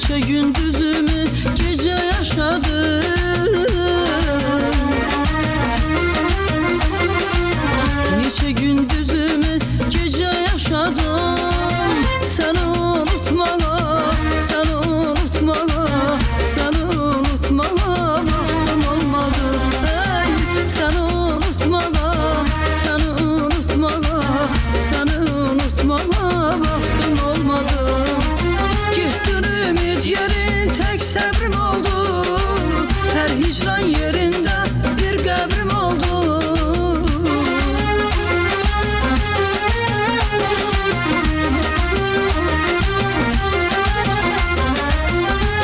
Neçə gündüzümü gecə yaşadım, neçə gündüzümü gecə yaşadım. Səni unutmağa, səni unutmağa, səni unutmağa vaxtım olmadı. Ey, səni unutmağa, səni unutmağa, səni unutmağa vaxtım olmadı. Gittin ümid yerin tek səbrim oldu, her hicran yerinde bir qəbrim oldu.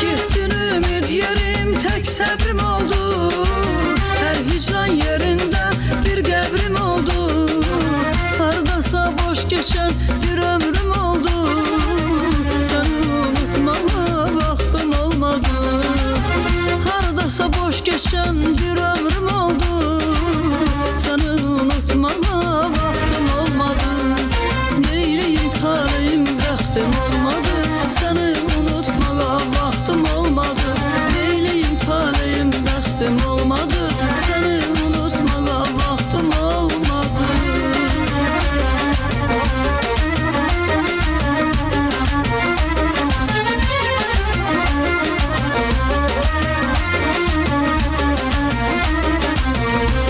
Gittin ümid yerim tek səbrim oldu, her hicran yerinde bir qəbrim oldu. Hardasa boş geçen bir ömrüm oldu, səni unutmağa vaxtım olmadı. Hardasa boş geçen bir ömrüm oldu, səni unutmağa vaxtım olmadı. Neyleyim taleyim bəxtim olmadı, səni unutmağa vaxtım olmadı. Neyleyim taleyim bəxtim olmadı, səni unutmağa vaxtım olmadı.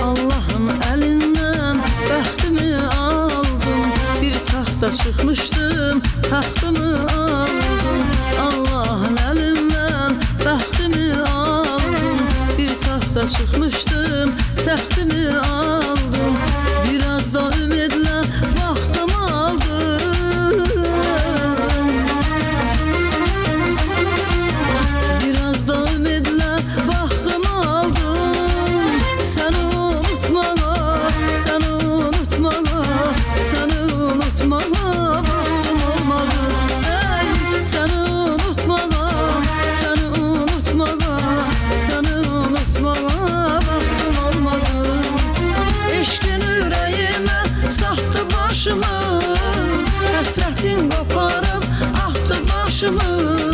Allah'ın elinden bəxtimi aldım, bir taxta çıxmışdım, taxtımı aldım. Allah'ın elinden bəxtimi aldım, bir taxta çıxmışdım, taxtımı aldım. Biraz da ümidlə vaxtımı aldım, biraz da ümidlə vaxtımı aldım. Səni unutmağa, səni unutmağa, səni unutmağa vaxtım olmadı. Ey, səni unutmağa, səni unutmağa, səni unutmağa vaxtım olmadı. Eşqin ürəyimə satdı başımı, həsrətin qoparıb atdı başımı.